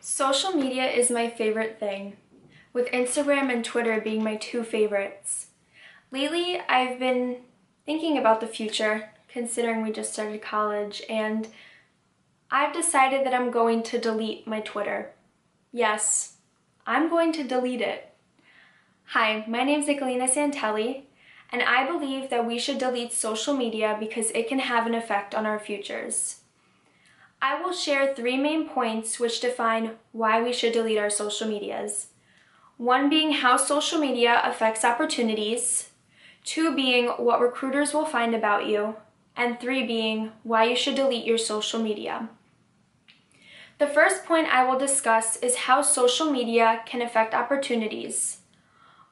Social media is my favorite thing, with Instagram and Twitter being my two favorites. Lately, I've been thinking about the future, considering we just started college, and I've decided that I'm going to delete my Twitter. Yes, I'm going to delete it. Hi, my name's Nicolina Santelli, and I believe that we should delete social media because it can have an effect on our futures. I will share 3 main points which define why we should delete our social medias. 1 being how social media affects opportunities, 2 being what recruiters will find about you, and 3 being why you should delete your social media. The first point I will discuss is how social media can affect opportunities.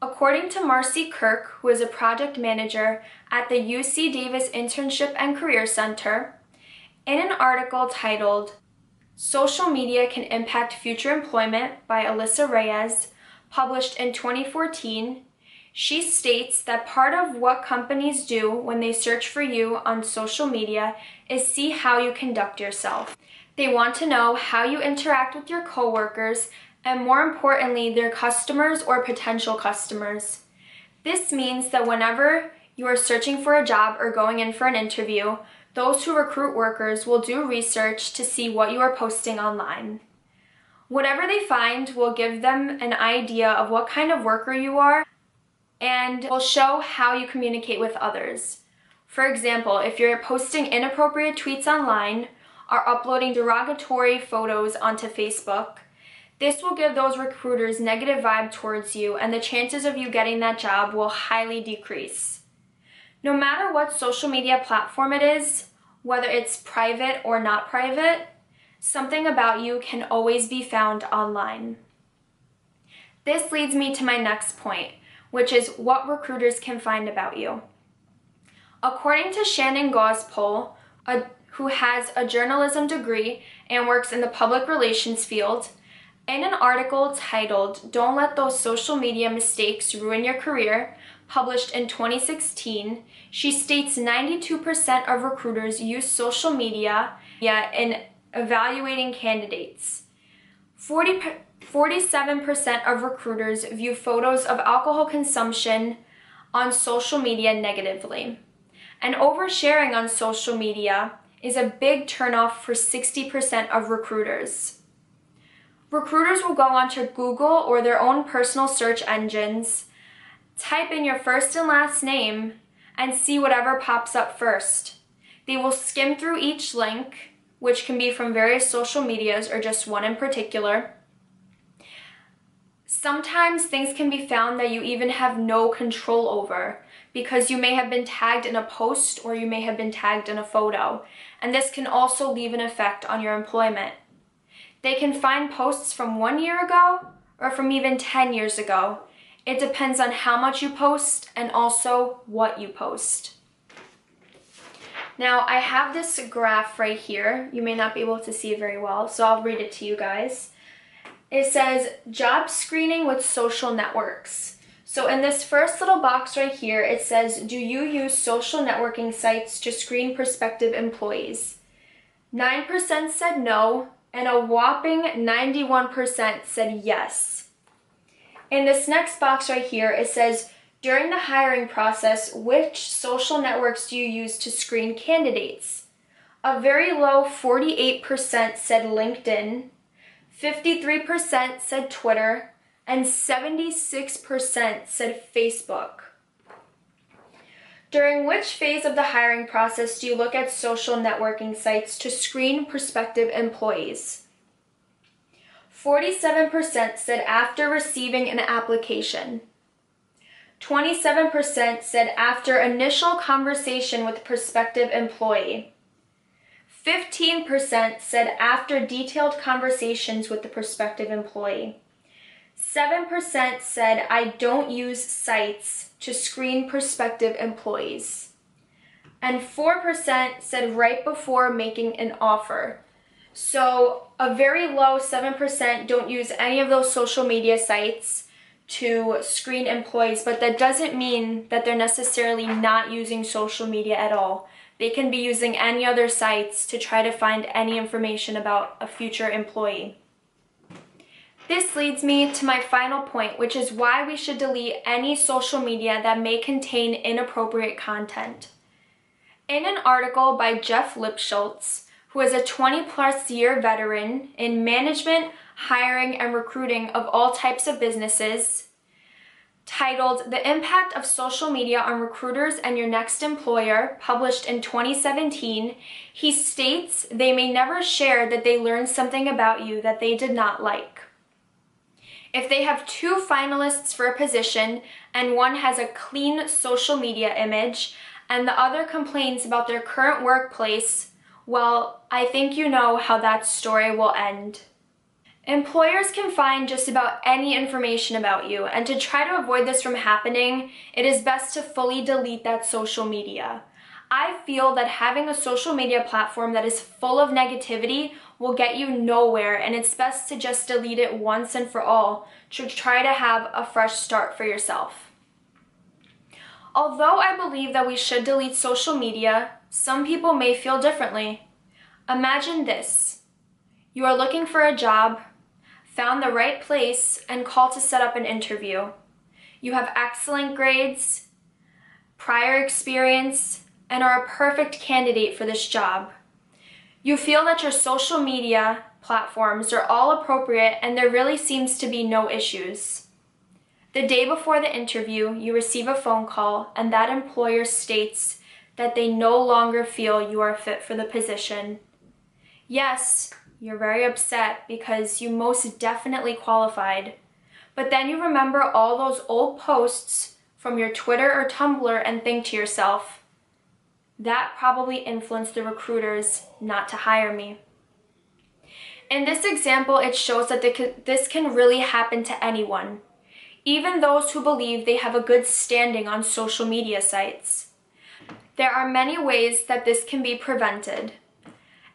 According to Marcy Kirk, who is a project manager at the UC Davis Internship and Career Center, in an article titled "Social Media Can Impact Future Employment" by Alyssa Reyes, published in 2014, she states that part of what companies do when they search for you on social media is see how you conduct yourself. They want to know how you interact with your coworkers and, more importantly, their customers or potential customers. This means that whenever you are searching for a job or going in for an interview, those who recruit workers will do research to see what you are posting online. Whatever they find will give them an idea of what kind of worker you are and will show how you communicate with others. For example, if you're posting inappropriate tweets online or uploading derogatory photos onto Facebook, this will give those recruiters negative vibe towards you, and the chances of you getting that job will highly decrease. No matter what social media platform it is, whether it's private or not private, something about you can always be found online. This leads me to my next point, which is what recruiters can find about you. According to Shannon Gospoll, who has a journalism degree and works in the public relations field, in an article titled "Don't Let Those Social Media Mistakes Ruin Your Career," published in 2016, she states 92% of recruiters use social media in evaluating candidates. 47% of recruiters view photos of alcohol consumption on social media negatively. And oversharing on social media is a big turnoff for 60% of recruiters. Recruiters will go onto Google or their own personal search engines, type in your first and last name, and see whatever pops up first. They will skim through each link, which can be from various social medias or just one in particular. Sometimes things can be found that you even have no control over because you may have been tagged in a post or you may have been tagged in a photo, and this can also leave an effect on your employment. They can find posts from 1 year ago or from even 10 years ago. It depends on how much you post and also what you post. Now, I have this graph right here. You may not be able to see it very well, so I'll read it to you guys. It says, job screening with social networks. So in this first little box right here, it says, do you use social networking sites to screen prospective employees? 9% said no, and a whopping 91% said yes. In this next box right here, it says, during the hiring process, which social networks do you use to screen candidates? A very low 48% said LinkedIn, 53% said Twitter, and 76% said Facebook. During which phase of the hiring process do you look at social networking sites to screen prospective employees? 47% said after receiving an application. 27% said after initial conversation with prospective employee. 15% said after detailed conversations with the prospective employee. 7% said I don't use sites to screen prospective employees. And 4% said right before making an offer. So a very low 7% don't use any of those social media sites to screen employees, but that doesn't mean that they're necessarily not using social media at all. They can be using any other sites to try to find any information about a future employee. This leads me to my final point, which is why we should delete any social media that may contain inappropriate content. In an article by Jeff Lipschultz, who is a 20-plus year veteran in management, hiring, and recruiting of all types of businesses, titled The Impact of Social Media on Recruiters and Your Next Employer, published in 2017, he states they may never share that they learned something about you that they did not like. If they have 2 finalists for a position and one has a clean social media image and the other complains about their current workplace, well, I think you know how that story will end. Employers can find just about any information about you, and to try to avoid this from happening, it is best to fully delete that social media. I feel that having a social media platform that is full of negativity will get you nowhere, and it's best to just delete it once and for all to try to have a fresh start for yourself. Although I believe that we should delete social media, some people may feel differently. Imagine this. You are looking for a job, found the right place, and called to set up an interview. You have excellent grades, prior experience, and are a perfect candidate for this job. You feel that your social media platforms are all appropriate and there really seems to be no issues. The day before the interview, you receive a phone call and that employer states that they no longer feel you are fit for the position. Yes, you're very upset because you most definitely qualified. But then you remember all those old posts from your Twitter or Tumblr and think to yourself, that probably influenced the recruiters not to hire me. In this example, it shows that this can really happen to anyone, even those who believe they have a good standing on social media sites. There are many ways that this can be prevented.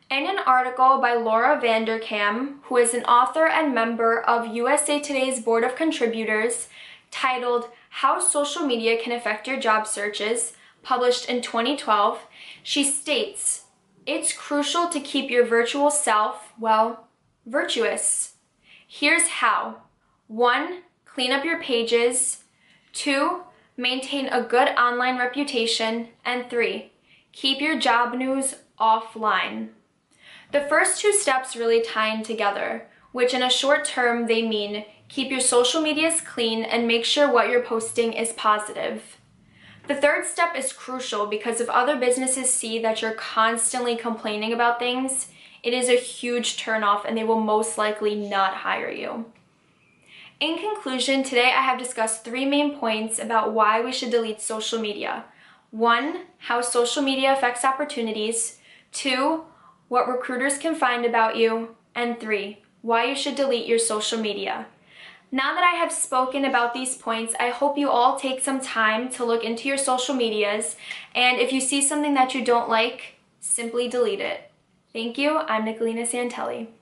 In an article by Laura Vanderkam, who is an author and member of USA Today's Board of Contributors, titled How Social Media Can Affect Your Job Searches, published in 2012, she states, it's crucial to keep your virtual self, well, virtuous. Here's how. 1. Clean up your pages. 2. Maintain a good online reputation. And 3. Keep your job news offline. The first 2 steps really tie in together, which in a short term they mean keep your social medias clean and make sure what you're posting is positive. The third step is crucial because if other businesses see that you're constantly complaining about things, it is a huge turnoff and they will most likely not hire you. In conclusion, today I have discussed 3 main points about why we should delete social media. 1. How social media affects opportunities. 2. What recruiters can find about you. And 3. Why you should delete your social media. Now that I have spoken about these points, I hope you all take some time to look into your social medias, and if you see something that you don't like, simply delete it. Thank you. I'm Nicolina Santelli.